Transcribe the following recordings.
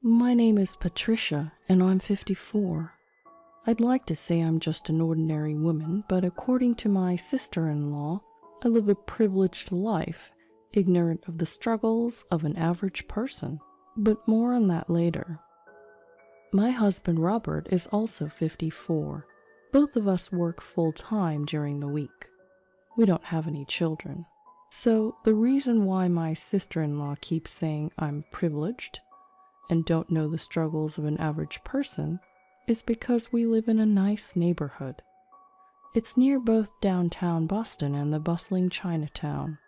My name is Patricia, and I'm 54. I'd like to say I'm just an ordinary woman, but according to my sister-in-law, I live a privileged life, ignorant of the struggles of an average person. But more on that later. My husband Robert is also 54. Both of us work full-time during the week. We don't have any children. So the reason why my sister-in-law keeps saying I'm privileged and don't know the struggles of an average person is because we live in a nice neighborhood. It's near both downtown Boston and the bustling Chinatown.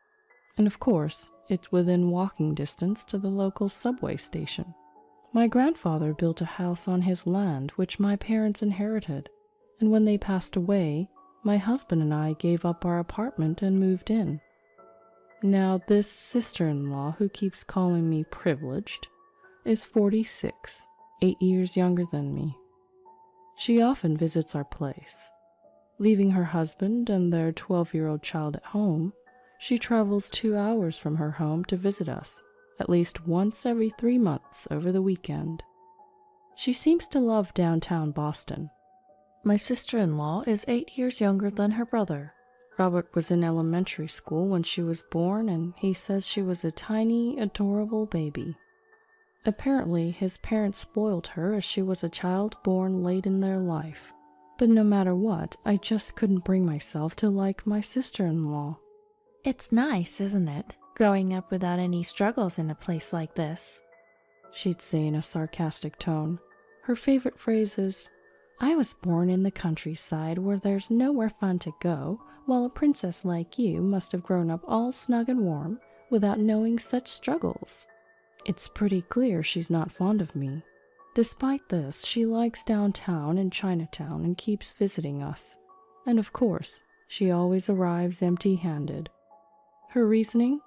And of course, it's within walking distance to the local subway station. My grandfather built a house on his land, which my parents inherited, and when they passed away, my husband and I gave up our apartment and moved in. Now, this sister-in-law who keeps calling me privileged is 46, 8 years younger than me. She often visits our place. Leaving her husband and their 12-year-old child at home, she travels 2 hours from her home to visit us, at least once every 3 months over the weekend. She seems to love downtown Boston. My sister-in-law is 8 years younger than her brother. Robert was in elementary school when she was born, and he says she was a tiny, adorable baby. Apparently, his parents spoiled her as she was a child born late in their life. But no matter what, I just couldn't bring myself to like my sister-in-law. It's nice, isn't it, growing up without any struggles in a place like this? She'd say in a sarcastic tone. Her favorite phrase is, I was born in the countryside where there's nowhere fun to go, while a princess like you must have grown up all snug and warm without knowing such struggles. It's pretty clear she's not fond of me. Despite this, she likes downtown and Chinatown and keeps visiting us. And of course, she always arrives empty-handed. Her reasoning?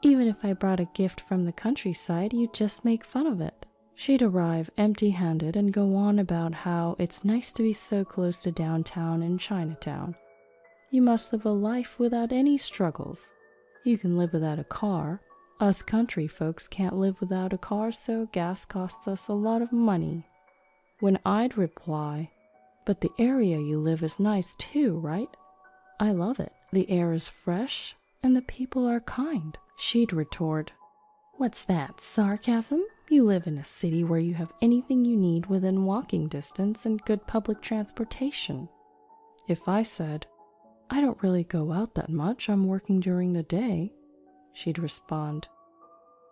Even if I brought a gift from the countryside, you'd just make fun of it. She'd arrive empty-handed and go on about how it's nice to be so close to downtown and Chinatown. You must live a life without any struggles. You can live without a car. Us country folks can't live without a car, so gas costs us a lot of money. When I'd reply, but the area you live is nice too, right? I love it. The air is fresh, and the people are kind. She'd retort, what's that, sarcasm? You live in a city where you have anything you need within walking distance and good public transportation. If I said, I don't really go out that much, I'm working during the day, she'd respond,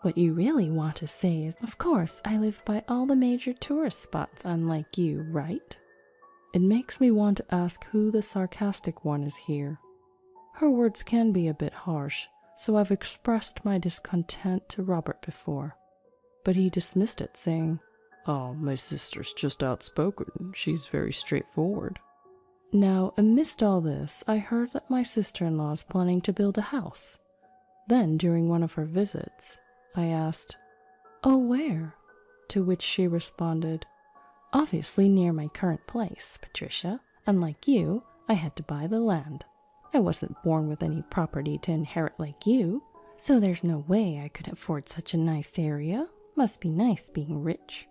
what you really want to say is, of course, I live by all the major tourist spots, unlike you, right? It makes me want to ask who the sarcastic one is here. Her words can be a bit harsh, so I've expressed my discontent to Robert before. But he dismissed it, saying, oh, my sister's just outspoken. She's very straightforward. Now, amidst all this, I heard that my sister-in-law is planning to build a house. Then, during one of her visits, I asked, oh, where? To which she responded, obviously near my current place, Patricia. Unlike you, I had to buy the land. I wasn't born with any property to inherit like you, so there's no way I could afford such a nice area. Must be nice being rich.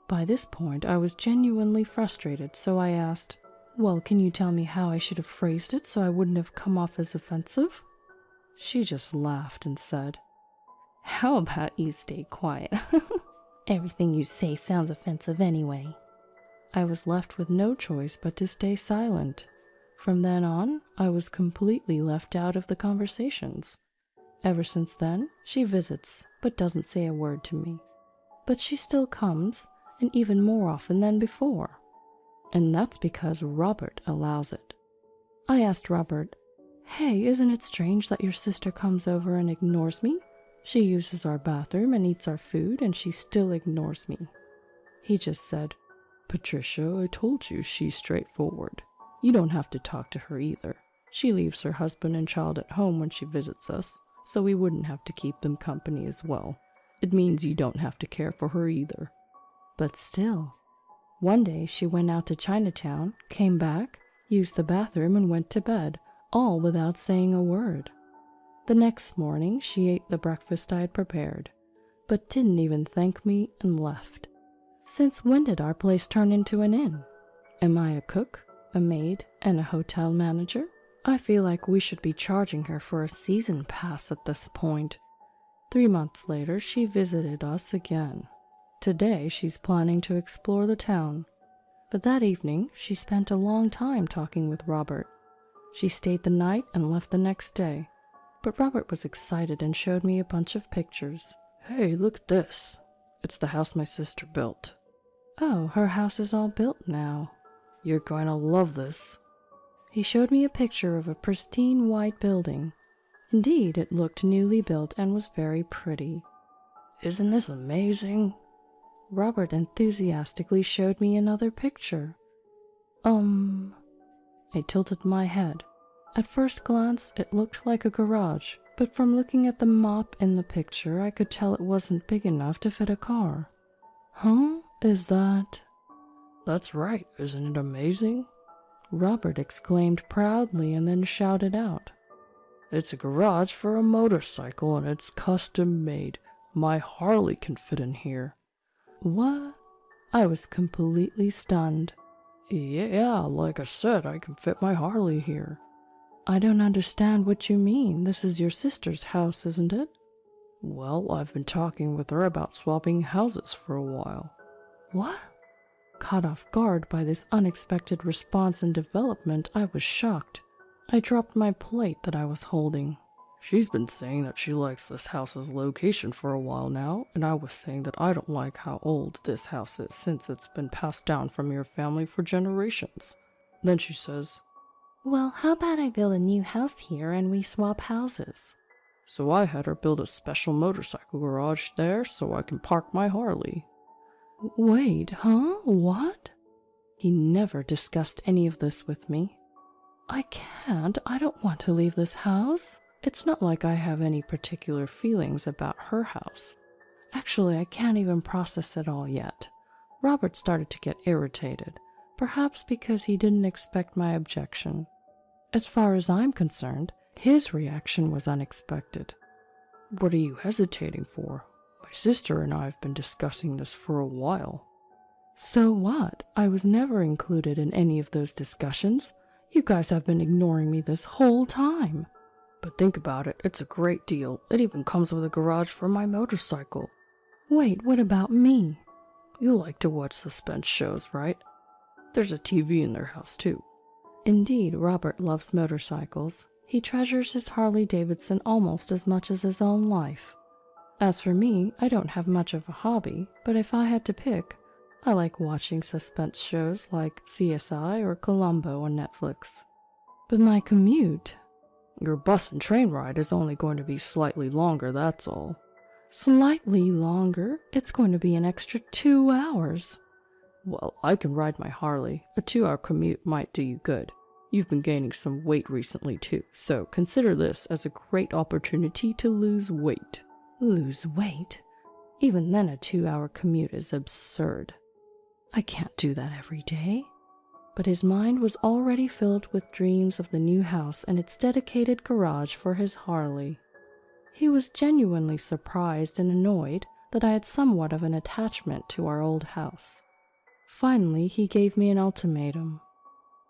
By this point, I was genuinely frustrated, so I asked, well, can you tell me how I should have phrased it so I wouldn't have come off as offensive? She just laughed and said, how about you stay quiet? Everything you say sounds offensive anyway. I was left with no choice but to stay silent. From then on, I was completely left out of the conversations. Ever since then, she visits, but doesn't say a word to me. But she still comes, and even more often than before. And that's because Robert allows it. I asked Robert, hey, isn't it strange that your sister comes over and ignores me? She uses our bathroom and eats our food, and she still ignores me. He just said, Patricia, I told you she's straightforward. You don't have to talk to her either. She leaves her husband and child at home when she visits us, so we wouldn't have to keep them company as well. It means you don't have to care for her either. But still, one day she went out to Chinatown, came back, used the bathroom, and went to bed, all without saying a word. The next morning, she ate the breakfast I had prepared, but didn't even thank me and left. Since when did our place turn into an inn? Am I a cook, a maid, and a hotel manager? I feel like we should be charging her for a season pass at this point. 3 months later, she visited us again. Today, she's planning to explore the town. But that evening, she spent a long time talking with Robert. She stayed the night and left the next day. But Robert was excited and showed me a bunch of pictures. Hey, look at this. It's the house my sister built. Oh, her house is all built now. You're going to love this. He showed me a picture of a pristine white building. Indeed, it looked newly built and was very pretty. Isn't this amazing? Robert enthusiastically showed me another picture. I tilted my head. At first glance, it looked like a garage, but from looking at the mop in the picture, I could tell it wasn't big enough to fit a car. Huh? Is that... That's right, isn't it amazing? Robert exclaimed proudly and then shouted out. It's a garage for a motorcycle and it's custom made. My Harley can fit in here. What? I was completely stunned. Yeah, like I said, I can fit my Harley here. I don't understand what you mean. This is your sister's house, isn't it? Well, I've been talking with her about swapping houses for a while. What? Caught off guard by this unexpected response and development, I was shocked. I dropped my plate that I was holding. She's been saying that she likes this house's location for a while now, and I was saying that I don't like how old this house is since it's been passed down from your family for generations. Then she says, well, how about I build a new house here and we swap houses? So I had her build a special motorcycle garage there so I can park my Harley. Wait, huh? What? He never discussed any of this with me. I don't want to leave this house. It's not like I have any particular feelings about her house. Actually, I can't even process it all yet. Robert started to get irritated, perhaps because he didn't expect my objection. As far as I'm concerned, his reaction was unexpected. What are you hesitating for? My sister and I have been discussing this for a while. So what? I was never included in any of those discussions. You guys have been ignoring me this whole time. But think about it, it's a great deal. It even comes with a garage for my motorcycle. Wait, what about me? You like to watch suspense shows, right? There's a TV in their house too. Indeed, Robert loves motorcycles. He treasures his Harley-Davidson almost as much as his own life. As for me, I don't have much of a hobby, but if I had to pick, I like watching suspense shows like CSI or Columbo on Netflix. But my commute... Your bus and train ride is only going to be slightly longer, that's all. Slightly longer? It's going to be an extra 2 hours. Well, I can ride my Harley. A 2-hour commute might do you good. You've been gaining some weight recently too, so consider this as a great opportunity to lose weight. Lose weight? Even then a 2-hour commute is absurd. I can't do that every day. But his mind was already filled with dreams of the new house and its dedicated garage for his Harley. He was genuinely surprised and annoyed that I had somewhat of an attachment to our old house. Finally, he gave me an ultimatum.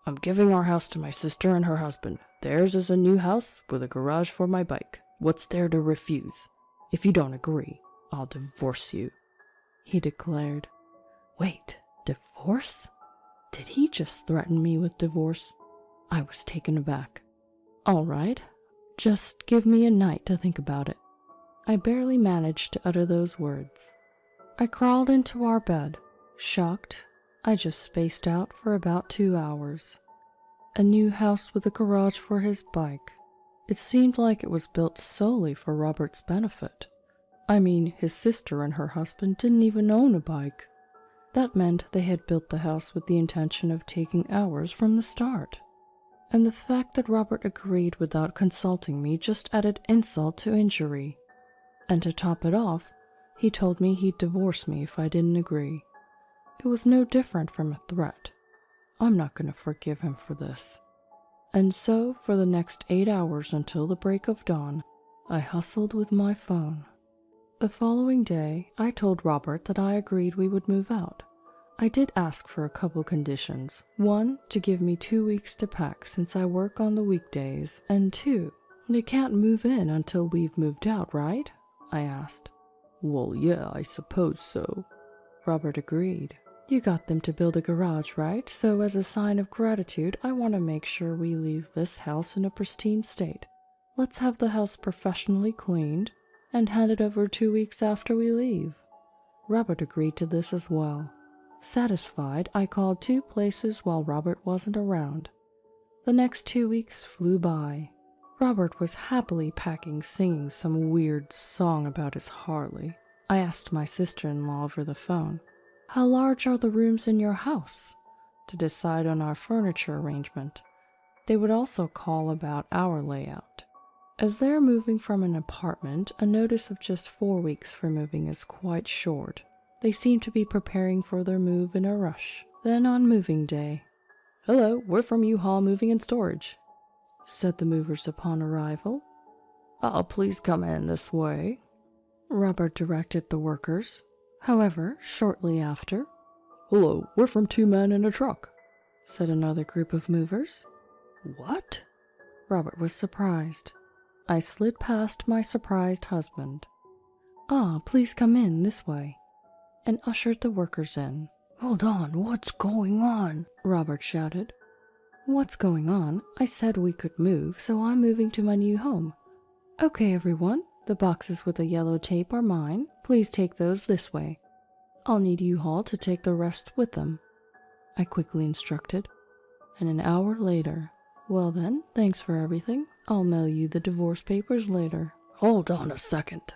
I'm giving our house to my sister and her husband. Theirs is a new house with a garage for my bike. What's there to refuse? If you don't agree, I'll divorce you, he declared. Wait, divorce? Did he just threaten me with divorce? I was taken aback. All right, just give me a night to think about it. I barely managed to utter those words. I crawled into our bed. Shocked, I just spaced out for about 2 hours. A new house with a garage for his bike. It seemed like it was built solely for Robert's benefit. I mean, his sister and her husband didn't even own a bike. That meant they had built the house with the intention of taking ours from the start. And the fact that Robert agreed without consulting me just added insult to injury. And to top it off, he told me he'd divorce me if I didn't agree. It was no different from a threat. I'm not going to forgive him for this. And so, for the next 8 hours until the break of dawn, I hustled with my phone. The following day, I told Robert that I agreed we would move out. I did ask for a couple conditions. 1, to give me 2 weeks to pack since I work on the weekdays, and 2, they can't move in until we've moved out, right? I asked. Well, yeah, I suppose so. Robert agreed. You got them to build a garage, right? So as a sign of gratitude, I want to make sure we leave this house in a pristine state. Let's have the house professionally cleaned and hand it over 2 weeks after we leave. Robert agreed to this as well. Satisfied, I called 2 places while Robert wasn't around. The next 2 weeks flew by. Robert was happily packing, singing some weird song about his Harley. I asked my sister-in-law over the phone, "How large are the rooms in your house?" to decide on our furniture arrangement. They would also call about our layout. As they're moving from an apartment, a notice of just 4 weeks for moving is quite short. They seem to be preparing for their move in a rush. Then on moving day, "Hello, we're from U-Haul Moving and Storage," said the movers upon arrival. Please come in this way," Robert directed the workers. However, shortly after, "Hello, we're from 2 Men in a Truck," said another group of movers. What? Robert was surprised. I slid past my surprised husband. Please come in this way," and ushered the workers in. "Hold on, what's going on?" Robert shouted. "What's going on? I said we could move, so I'm moving to my new home. Okay, everyone, the boxes with the yellow tape are mine. Please take those this way. I'll need U-Haul to take the rest with them," I quickly instructed. And an hour later, "Well then, thanks for everything. I'll mail you the divorce papers later." "Hold on a second,"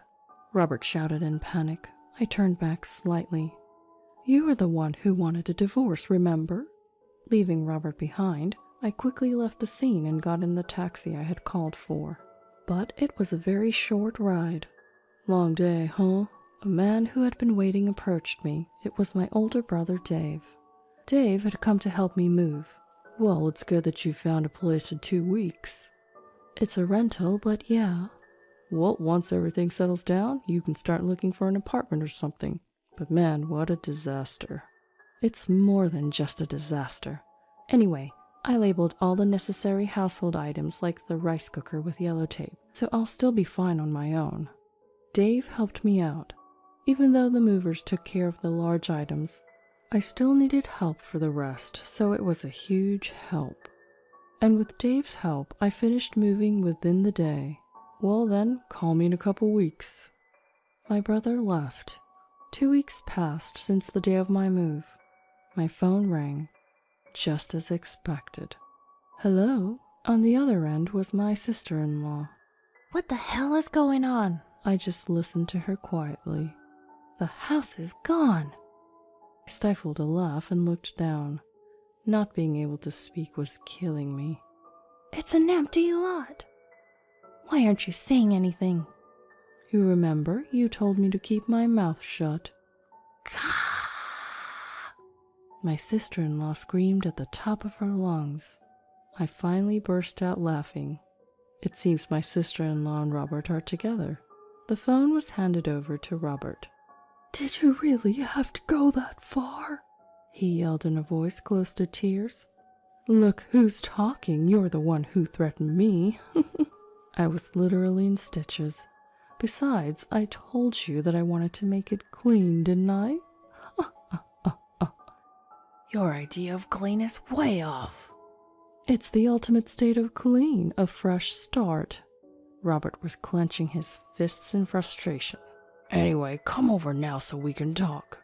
Robert shouted in panic. I turned back slightly. "You are the one who wanted a divorce, remember?" Leaving Robert behind, I quickly left the scene and got in the taxi I had called for. But it was a very short ride. "Long day, huh?" A man who had been waiting approached me. It was my older brother, Dave. Dave had come to help me move. "Well, it's good that you found a place in 2 weeks. It's a rental, but yeah." "Well, once everything settles down, you can start looking for an apartment or something. But man, what a disaster." "It's more than just a disaster. Anyway, I labeled all the necessary household items like the rice cooker with yellow tape, so I'll still be fine on my own." Dave helped me out. Even though the movers took care of the large items, I still needed help for the rest, so it was a huge help. And with Dave's help, I finished moving within the day. "Well then, call me in a couple weeks." My brother left. 2 weeks passed since the day of my move. My phone rang, just as expected. "Hello?" On the other end was my sister-in-law. What the hell is going on? I just listened to her quietly. "The house is gone." I stifled a laugh and looked down. Not being able to speak was killing me. "It's an empty lot. Why aren't you saying anything?" "You remember, you told me to keep my mouth shut." My sister-in-law screamed at the top of her lungs. I finally burst out laughing. It seems my sister-in-law and Robert are together. The phone was handed over to Robert. "Did you really have to go that far?" he yelled in a voice close to tears. "Look who's talking. You're the one who threatened me." I was literally in stitches. Besides, I told you that I wanted to make it clean, didn't I? Your idea of clean is way off. It's the ultimate state of clean, a fresh start. Robert was clenching his fists in frustration. "Anyway, come over now so we can talk."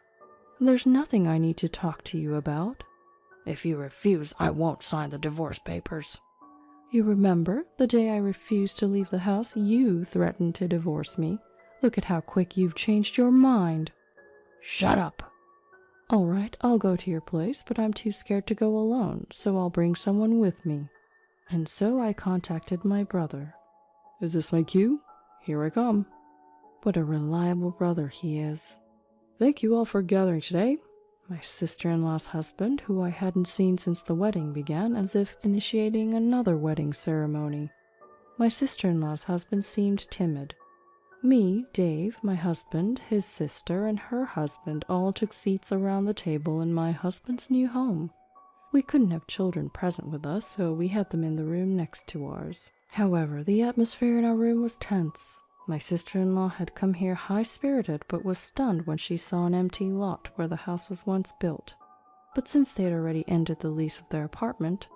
"There's nothing I need to talk to you about." "If you refuse, I won't sign the divorce papers." "You remember, the day I refused to leave the house, you threatened to divorce me. Look at how quick you've changed your mind." "Shut up." "All right, I'll go to your place, but I'm too scared to go alone, so I'll bring someone with me." And so I contacted my brother. "Is this my cue? Here I come." What a reliable brother he is. "Thank you all for gathering today." My sister-in-law's husband, who I hadn't seen since the wedding, began as if initiating another wedding ceremony. My sister-in-law's husband seemed timid. Me, Dave, my husband, his sister, and her husband all took seats around the table in my husband's new home. We couldn't have children present with us, so we had them in the room next to ours. However, the atmosphere in our room was tense. My sister-in-law had come here high-spirited, but was stunned when she saw an empty lot where the house was once built. But since they had already ended the lease of their apartment,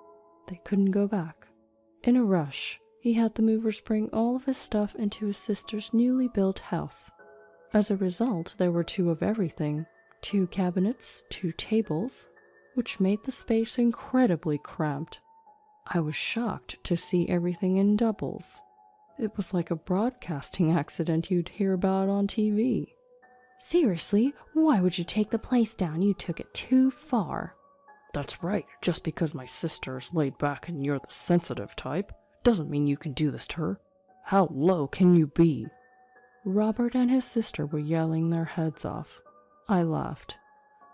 they couldn't go back. In a rush, he had the movers bring all of his stuff into his sister's newly built house. As a result, there were 2 of everything, 2 cabinets, 2 tables, which made the space incredibly cramped. I was shocked to see everything in doubles. It was like a broadcasting accident you'd hear about on TV. Seriously, why would you take the place down? You took it too far. That's right, just because my sister is laid back and you're the sensitive type, doesn't mean you can do this to her. How low can you be? Robert and his sister were yelling their heads off. I laughed.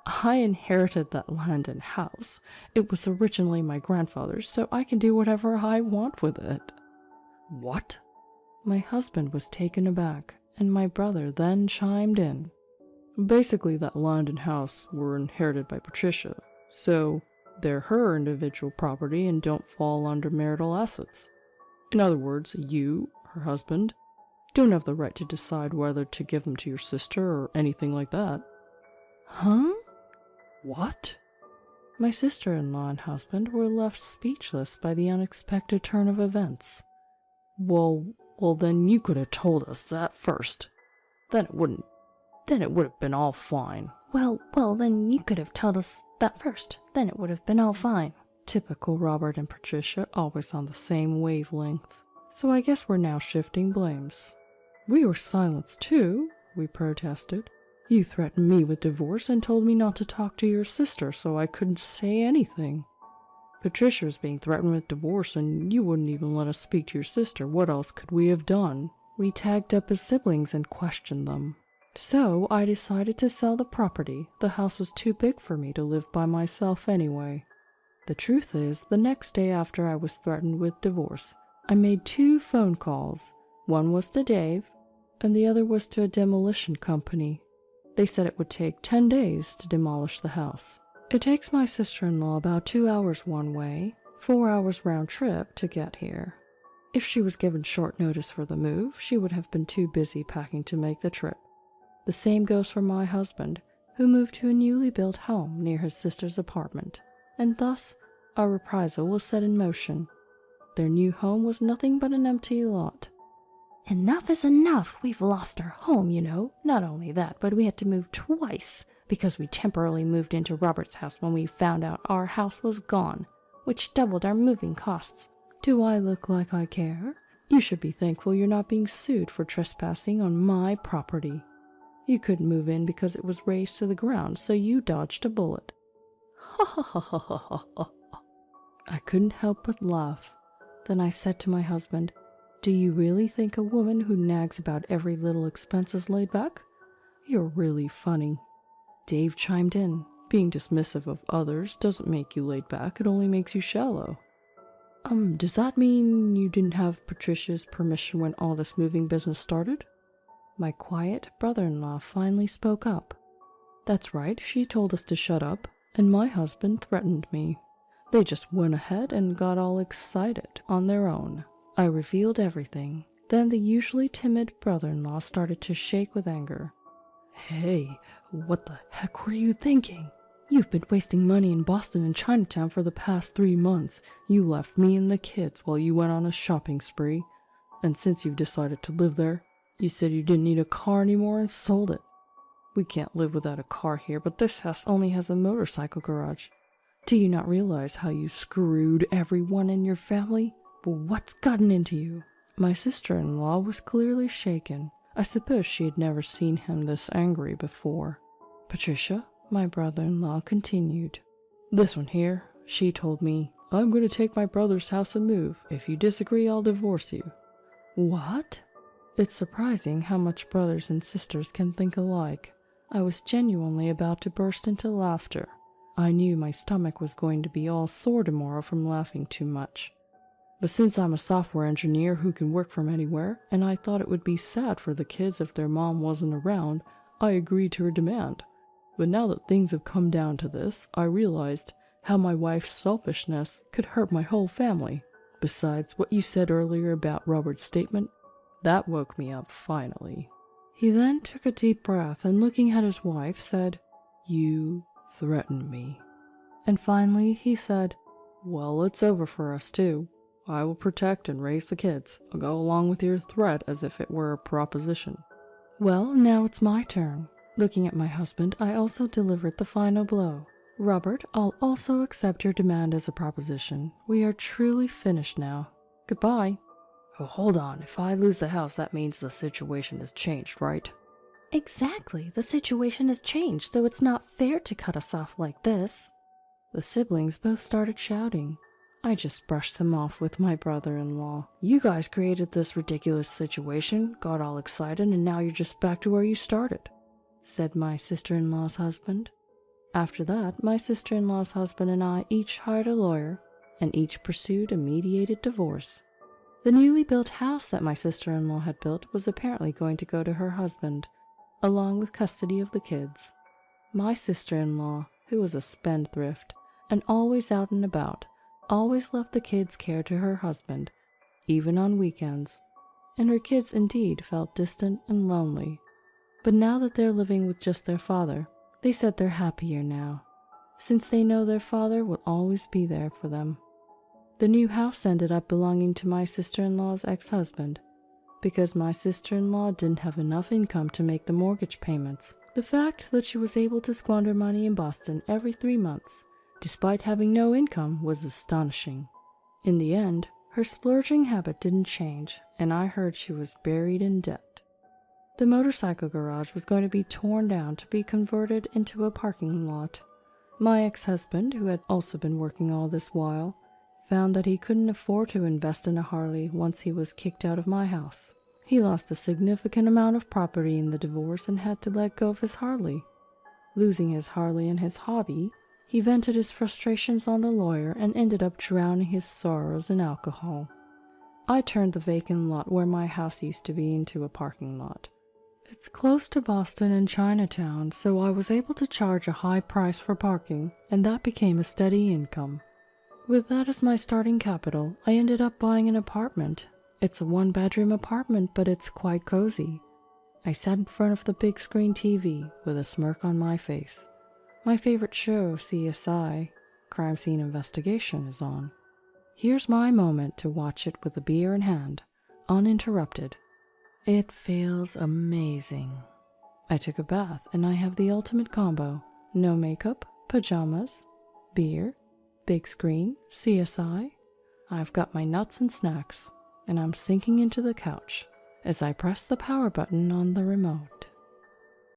I inherited that land and house. It was originally my grandfather's, so I can do whatever I want with it. What? My husband was taken aback, and my brother then chimed in. Basically, that land and house were inherited by Patricia, so they're her individual property and don't fall under marital assets. In other words, you, her husband, don't have the right to decide whether to give them to your sister or anything like that. Huh? What? My sister-in-law and husband were left speechless by the unexpected turn of events. Well, then you could have told us that first. Then it would have been all fine. Well, then you could have told us that first. Then it would have been all fine. Typical Robert and Patricia, always on the same wavelength. So I guess we're now shifting blames. We were silenced too, we protested. You threatened me with divorce and told me not to talk to your sister, so I couldn't say anything. Patricia was being threatened with divorce, and you wouldn't even let us speak to your sister. What else could we have done? We tagged up his siblings and questioned them. So I decided to sell the property. The house was too big for me to live by myself anyway. The truth is, the next day after I was threatened with divorce, I made 2 phone calls. One was to Dave, and the other was to a demolition company. They said it would take 10 days to demolish the house. It takes my sister-in-law about 2 hours one way, 4 hours round trip to get here. If she was given short notice for the move, she would have been too busy packing to make the trip. The same goes for my husband, who moved to a newly built home near his sister's apartment, and thus our reprisal was set in motion. Their new home was nothing but an empty lot. Enough is enough. We've lost our home, you know. Not only that, but we had to move twice, because we temporarily moved into Robert's house when we found out our house was gone, which doubled our moving costs. Do I look like I care? You should be thankful you're not being sued for trespassing on my property. You couldn't move in because it was razed to the ground, so you dodged a bullet. Ha ha ha ha ha ha. I couldn't help but laugh. Then I said to my husband, "Do you really think a woman who nags about every little expense is laid back? You're really funny." Dave chimed in. Being dismissive of others doesn't make you laid back, it only makes you shallow. Does that mean you didn't have Patricia's permission when all this moving business started? My quiet brother-in-law finally spoke up. That's right, she told us to shut up, and my husband threatened me. They just went ahead and got all excited on their own. I revealed everything. Then the usually timid brother-in-law started to shake with anger. Hey, what the heck were you thinking? You've been wasting money in Boston and Chinatown for the past 3 months. You left me and the kids while you went on a shopping spree. And since you've decided to live there, you said you didn't need a car anymore and sold it. We can't live without a car here, but this house only has a motorcycle garage. Do you not realize how you screwed everyone in your family? Well, what's gotten into you? My sister-in-law was clearly shaken. I suppose she had never seen him this angry before. Patricia, my brother-in-law, continued. This one here, she told me, "I'm going to take my brother's house and move. If you disagree, I'll divorce you." What? It's surprising how much brothers and sisters can think alike. I was genuinely about to burst into laughter. I knew my stomach was going to be all sore tomorrow from laughing too much. But since I'm a software engineer who can work from anywhere, and I thought it would be sad for the kids if their mom wasn't around, I agreed to her demand. But now that things have come down to this, I realized how my wife's selfishness could hurt my whole family. Besides, what you said earlier about Robert's statement, that woke me up finally. He then took a deep breath and looking at his wife said, "You threatened me." And finally he said, "Well, it's over for us too. I will protect and raise the kids. I'll go along with your threat as if it were a proposition." Well, now it's my turn. Looking at my husband, I also delivered the final blow. "Robert, I'll also accept your demand as a proposition. We are truly finished now. Goodbye." "Oh, hold on. If I lose the house, that means the situation has changed, right?" Exactly. The situation has changed, so it's not fair to cut us off like this. The siblings both started shouting. I just brushed them off with my brother-in-law. "You guys created this ridiculous situation, got all excited, and now you're just back to where you started," said my sister-in-law's husband. After that, my sister-in-law's husband and I each hired a lawyer, and each pursued a mediated divorce. The newly built house that my sister-in-law had built was apparently going to go to her husband, along with custody of the kids. My sister-in-law, who was a spendthrift, and always out and about, always left the kids' care to her husband, even on weekends, and her kids indeed felt distant and lonely. But now that they're living with just their father, they said they're happier now, since they know their father will always be there for them. The new house ended up belonging to my sister-in-law's ex-husband, because my sister-in-law didn't have enough income to make the mortgage payments. The fact that she was able to squander money in Boston every 3 months, despite having no income, was astonishing. In the end, her splurging habit didn't change, and I heard she was buried in debt. The motorcycle garage was going to be torn down to be converted into a parking lot. My ex-husband, who had also been working all this while, found that he couldn't afford to invest in a Harley once he was kicked out of my house. He lost a significant amount of property in the divorce and had to let go of his Harley. Losing his Harley and his hobby, he vented his frustrations on the lawyer and ended up drowning his sorrows in alcohol. I turned the vacant lot where my house used to be into a parking lot. It's close to Boston and Chinatown, so I was able to charge a high price for parking, and that became a steady income. With that as my starting capital, I ended up buying an apartment. It's a 1-bedroom apartment, but it's quite cozy. I sat in front of the big screen TV with a smirk on my face. My favorite show, CSI, Crime Scene Investigation, is on. Here's my moment to watch it with a beer in hand, uninterrupted. It feels amazing. I took a bath and I have the ultimate combo. No makeup, pajamas, beer, big screen, CSI. I've got my nuts and snacks, and I'm sinking into the couch as I press the power button on the remote.